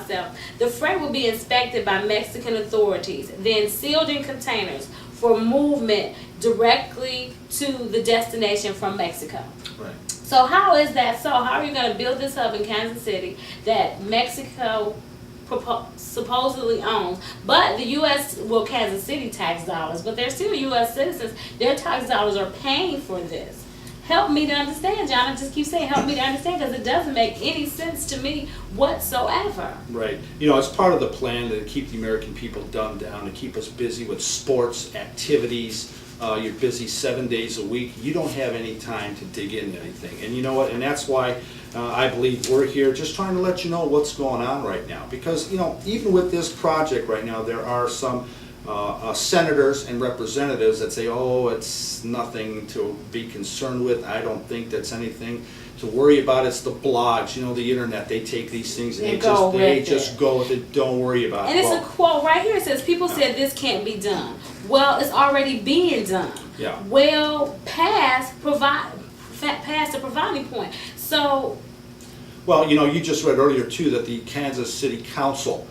myself. The freight will be inspected by Mexican authorities, then sealed in containers for movement directly to the destination from Mexico. Right. So how is that so? How are you going to build this hub in Kansas City that Mexico supposedly owns, but the U.S., well, Kansas City tax dollars, but they're still U.S. citizens. Their tax dollars are paying for this. Help me to understand, John. I just keep saying help me to understand because it doesn't make any sense to me whatsoever. Right. You know, it's part of the plan to keep the American people dumbed down, to keep us busy with sports, activities. You're busy 7 days a week. You don't have any time to dig into anything. And you know what? And that's why I believe we're here just trying to let you know what's going on right now. Because, you know, even with this project right now, there are some senators and representatives that say, oh, it's nothing to be concerned with. I don't think that's anything to worry about. It's the blogs, you know, the internet. They take these things and they just go with it. Don't worry about it. And it's a quote right here. It says, people said this can't be done. Well, it's already being done. Yeah. Well, past the providing point. So. Well, you know, you just read earlier too that the Kansas City Council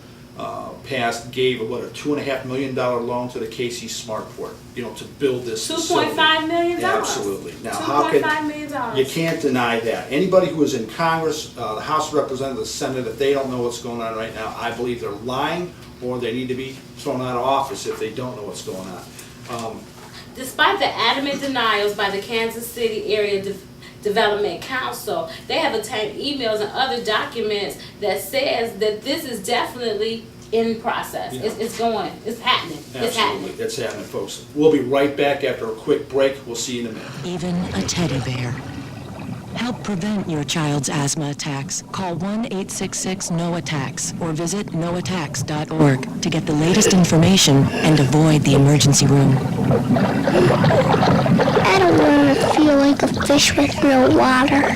gave a $2.5 million loan to the Casey Smartport, you know, to build this facility. $2.5 million. Yeah, absolutely. Now, $2.5 million. You can't deny that. Anybody who is in Congress, the House of Representatives, the Senate, if they don't know what's going on right now, I believe they're lying, or they need to be thrown out of office if they don't know what's going on. Despite the adamant denials by the Kansas City Area Development Council, they have obtained emails and other documents that says that this is definitely in process. Yeah. It's going. It's happening. Absolutely. It's happening, folks. We'll be right back after a quick break. We'll see you in a minute. Even a teddy bear. Help prevent your child's asthma attacks. Call 1-866-NO-ATTACKS or visit noattacks.org to get the latest information and avoid the emergency room. I don't want to feel like a fish with no water.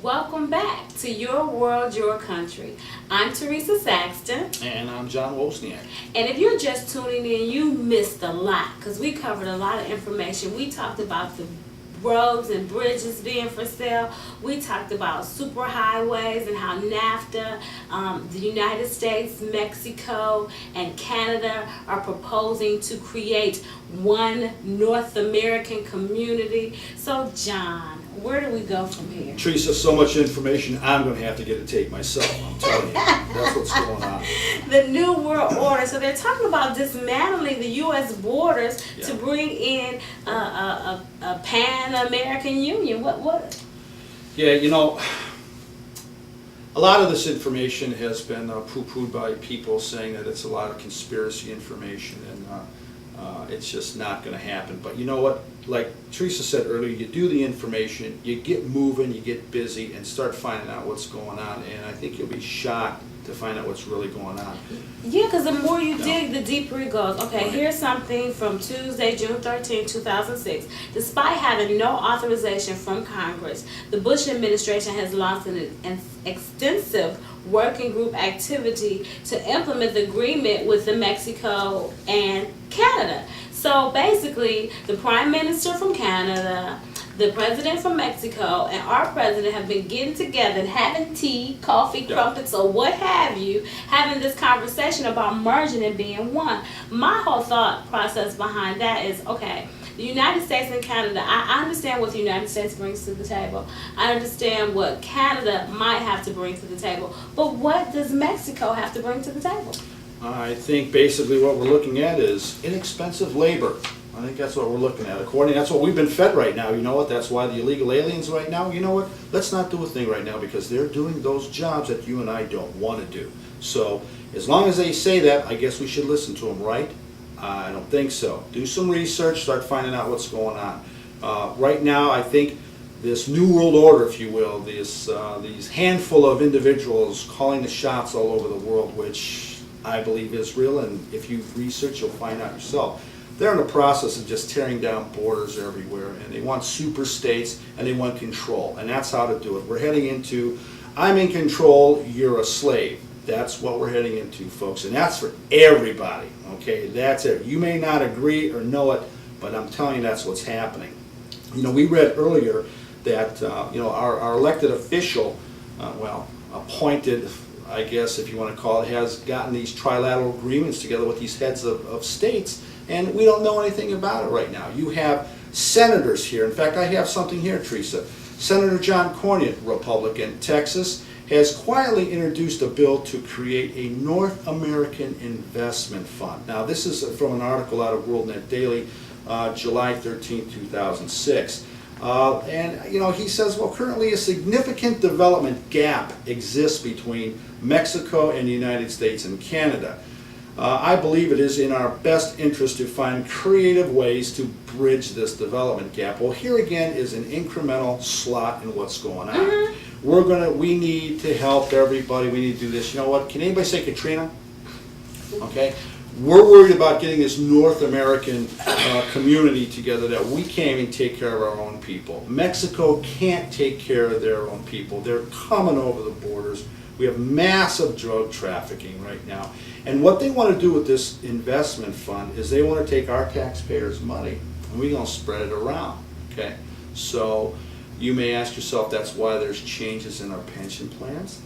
Welcome back to Your World, Your Country. I'm Teresa Saxton. And I'm John Wozniak. And if you're just tuning in, you missed a lot because we covered a lot of information. We talked about the roads and bridges being for sale. We talked about superhighways and how NAFTA, the United States, Mexico, and Canada are proposing to create one North American community. So, John, where do we go from here? Teresa, so much information, I'm going to have to get a tape myself. I'm telling you. That's what's going on. The New World Order. So they're talking about dismantling the U.S. borders to bring in a Pan-American Union. What? Yeah, you know, a lot of this information has been poo-pooed by people saying that it's a lot of conspiracy information and it's just not going to happen. But you know what? Like Teresa said earlier, you do the information, you get moving, you get busy, and start finding out what's going on. And I think you'll be shocked to find out what's really going on. Yeah, because the more you dig, the deeper it goes. Okay, here's something from Tuesday, June 13, 2006. Despite having no authorization from Congress, the Bush administration has launched an extensive working group activity to implement the agreement with the Mexico and Canada. So basically, the Prime Minister from Canada, the President from Mexico, and our President have been getting together and having tea, coffee, crumpets, or what have you, having this conversation about merging and being one. My whole thought process behind that is, okay, the United States and Canada, I understand what the United States brings to the table. I understand what Canada might have to bring to the table. But what does Mexico have to bring to the table? I think basically what we're looking at is inexpensive labor. I think that's what we're looking at. That's what we've been fed right now. You know what? That's why the illegal aliens right now, you know what? Let's not do a thing right now because they're doing those jobs that you and I don't want to do. So as long as they say that, I guess we should listen to them, right? I don't think so. Do some research, start finding out what's going on. Right now, I think this New World Order, if you will, these handful of individuals calling the shots all over the world, which I believe is real, and if you research, you'll find out yourself. They're in the process of just tearing down borders everywhere, and they want super states, and they want control, and that's how to do it. We're heading into, I'm in control, you're a slave. That's what we're heading into, folks, and that's for everybody, okay? That's it. You may not agree or know it, but I'm telling you that's what's happening. You know, we read earlier that, our elected official, appointed, I guess if you want to call it, has gotten these trilateral agreements together with these heads of states, and we don't know anything about it right now. You have senators here. In fact, I have something here, Teresa. Senator John Cornyn, Republican, Texas, has quietly introduced a bill to create a North American Investment Fund. Now, this is from an article out of WorldNet Daily, July 13, 2006. He says, currently a significant development gap exists between Mexico and the United States and Canada. I believe it is in our best interest to find creative ways to bridge this development gap. Well, here again is an incremental slot in what's going on. Mm-hmm. We need to help everybody. We need to do this. You know what? Can anybody say Katrina? Okay. We're worried about getting this North American community together that we can't even take care of our own people. Mexico can't take care of their own people. They're coming over the borders. We have massive drug trafficking right now. And what they want to do with this investment fund is they want to take our taxpayers' money and we're going to spread it around. Okay? So you may ask yourself, that's why there's changes in our pension plans.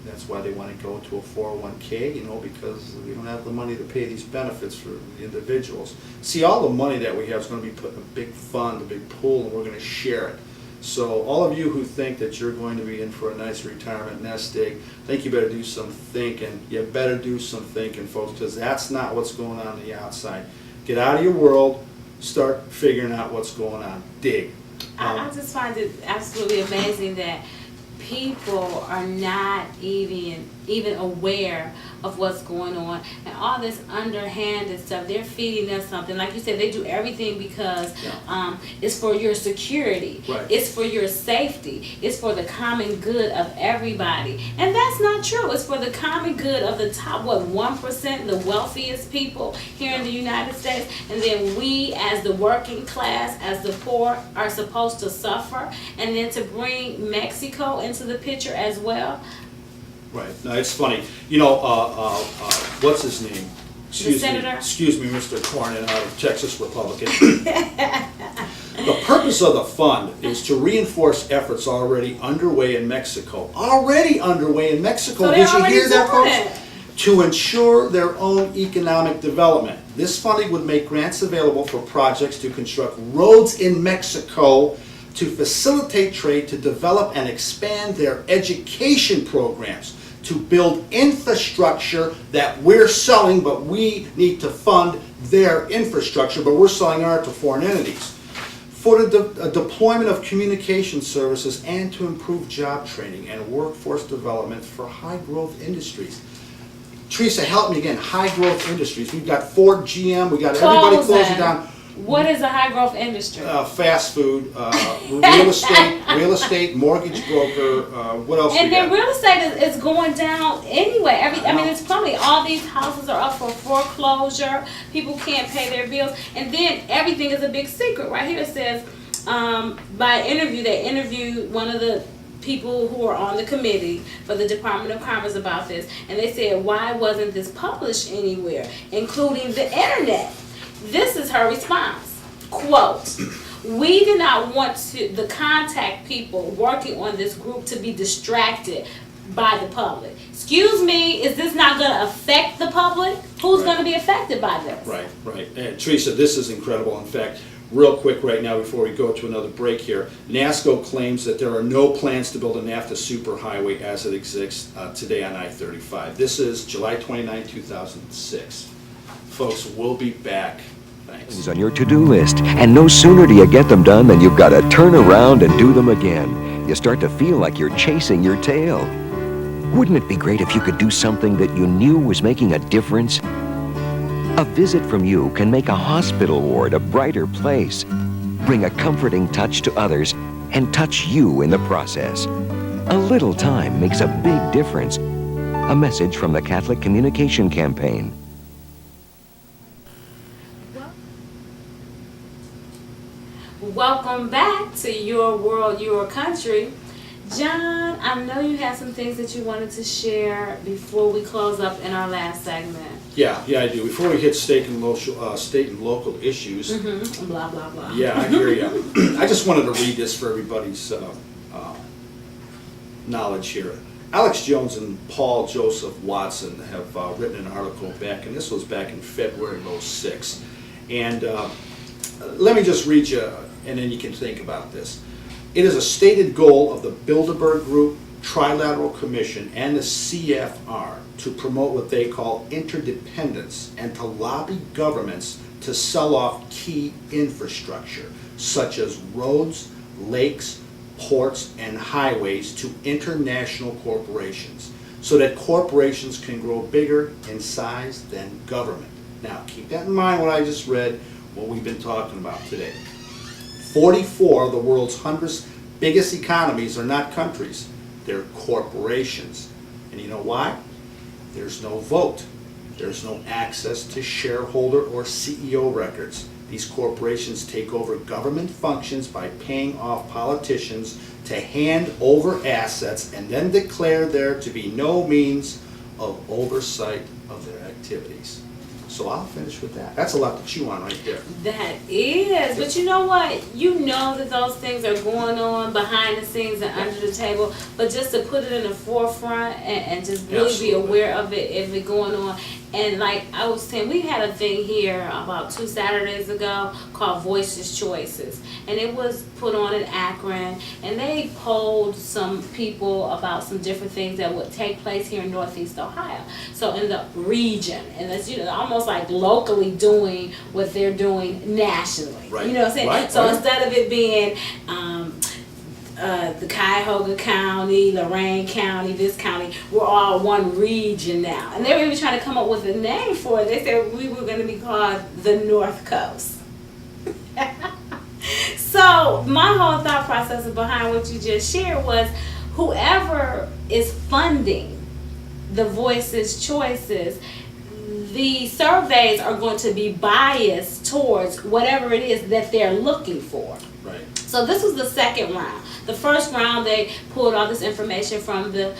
That's why they want to go to a 401k, because we don't have the money to pay these benefits for the individuals. See, all the money that we have is going to be put in a big fund, a big pool, and we're going to share it. So all of you who think that you're going to be in for a nice retirement nest egg, I think you better do some thinking. You better do some thinking, folks, because that's not what's going on the outside. Get out of your world, start figuring out what's going on. Dig. I just find it absolutely amazing that people are not even aware of what's going on, and all this underhanded stuff. They're feeding us something. Like you said, they do everything because it's for your security. Right. It's for your safety. It's for the common good of everybody. And that's not true. It's for the common good of the top, 1%, the wealthiest people here in the United States. And then we, as the working class, as the poor, are supposed to suffer. And then to bring Mexico into the picture as well. Right. No, it's funny. What's his name? Senator? Excuse me, Mr. Cornyn, out of Texas Republican. The purpose of the fund is to reinforce efforts already underway in Mexico. Already underway in Mexico. So Did you hear that, folks? it. To ensure their own economic development. This funding would make grants available for projects to construct roads in Mexico, to facilitate trade, to develop and expand their education programs, to build infrastructure that we're selling, but we need to fund their infrastructure, but we're selling ours to foreign entities. For the deployment of communication services and to improve job training and workforce development for high-growth industries. Teresa, help me again. High-growth industries. We've got Ford, GM, we got everybody closing down. What is a high growth industry? Fast food, real estate, mortgage broker, what else And we then got? real estate is going down anyway. It's probably all these houses are up for foreclosure. People can't pay their bills. And then everything is a big secret. Right here it says, by interview, they interviewed one of the people who are on the committee for the Department of Commerce about this. And they said, why wasn't this published anywhere, including the internet? This is her response, quote, "We did not want the contact people working on this group to be distracted by the public." Excuse me, is this not going to affect the public? Who's going to be affected by this? Right. And Teresa, this is incredible. In fact, real quick right now before we go to another break here, NASCO claims that there are no plans to build a NAFTA superhighway as it exists today on I-35. This is July 29, 2006. Folks, we'll be back. Thanks. On your to-do list, and no sooner do you get them done than you've got to turn around and do them again. You start to feel like you're chasing your tail. Wouldn't it be great if you could do something that you knew was making a difference? A visit from you can make a hospital ward a brighter place, bring a comforting touch to others, and touch you in the process. A little time makes a big difference. A message from the Catholic Communication Campaign. Welcome back to Your World, Your Country. John, I know you had some things that you wanted to share before we close up in our last segment. Yeah, I do. Before we hit state and local issues, Blah, blah, blah. yeah, I hear you. I just wanted to read this for everybody's knowledge here. Alex Jones and Paul Joseph Watson have written an article back, and this was back in February of '06. And let me just read you, and then you can think about this. It is a stated goal of the Bilderberg Group, Trilateral Commission, and the CFR to promote what they call interdependence and to lobby governments to sell off key infrastructure, such as roads, lakes, ports, and highways to international corporations, so that corporations can grow bigger in size than government. Now, keep that in mind what I just read, what we've been talking about today. 44 of the world's 100 biggest economies are not countries, they're corporations. And you know why? There's no vote. There's no access to shareholder or CEO records. These corporations take over government functions by paying off politicians to hand over assets and then declare there to be no means of oversight of their activities. So I'll finish with that. That's a lot to chew on right there. That is, but you know what? You know that those things are going on behind the scenes and under the table, but just to put it in the forefront and just really Absolutely. be aware of it, if it going on. And like I was saying, we had a thing here about 2 Saturdays ago called Voices Choices, and it was put on in Akron, and they polled some people about some different things that would take place here in Northeast Ohio. So in the region, and that's, you know, almost like locally doing what they're doing nationally. Right. You know what I'm saying? Right, So right. instead of it being the Cuyahoga County, Lorain County, this county, we're all one region now. And they were even trying to come up with a name for it. They said we were going to be called the North Coast. So my whole thought process behind what you just shared was whoever is funding the Voices Choices, the surveys are going to be biased towards whatever it is that they're looking for. Right. So this was the second round. The first round, they pulled all this information from the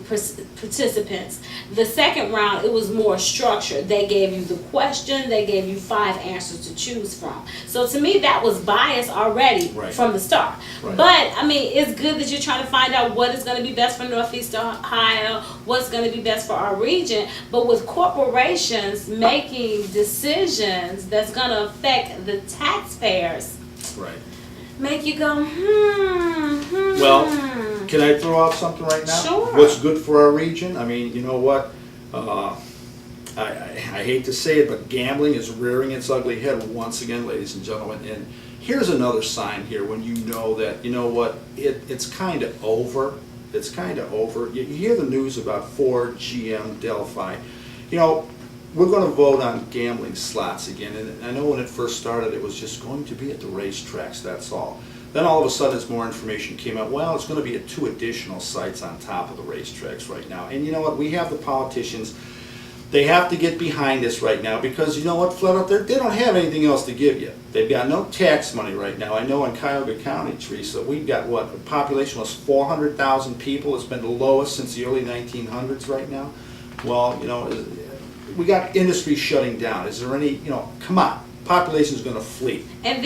participants. The second round, it was more structured. They gave you the question. They gave you 5 answers to choose from. So to me, that was biased already Right. from the start. Right. But, I mean, it's good that you're trying to find out what is going to be best for Northeast Ohio, what's going to be best for our region. But with corporations making decisions that's going to affect the taxpayers, Right. make you go, Well, can I throw out something right now? Sure. What's good for our region? I mean, you know what? I hate to say it, but gambling is rearing its ugly head once again, ladies and gentlemen. And here's another sign here when you know that, you know what, it's kind of over. It's kind of over. You hear the news about Ford, GM, Delphi. You know, we're going to vote on gambling slots again, and I know when it first started it was just going to be at the racetracks, that's all. Then all of a sudden as more information came out, well, it's going to be at 2 additional sites on top of the racetracks right now. And you know what, we have the politicians, they have to get behind this right now because you know what, flat out there, they don't have anything else to give you. They've got no tax money right now. I know in Cuyahoga County, Teresa, we've got what, the population was 400,000 people. It's been the lowest since the early 1900s right now. Well, you know, we got industry shutting down. Is there any, you know, come on, population's going to flee. and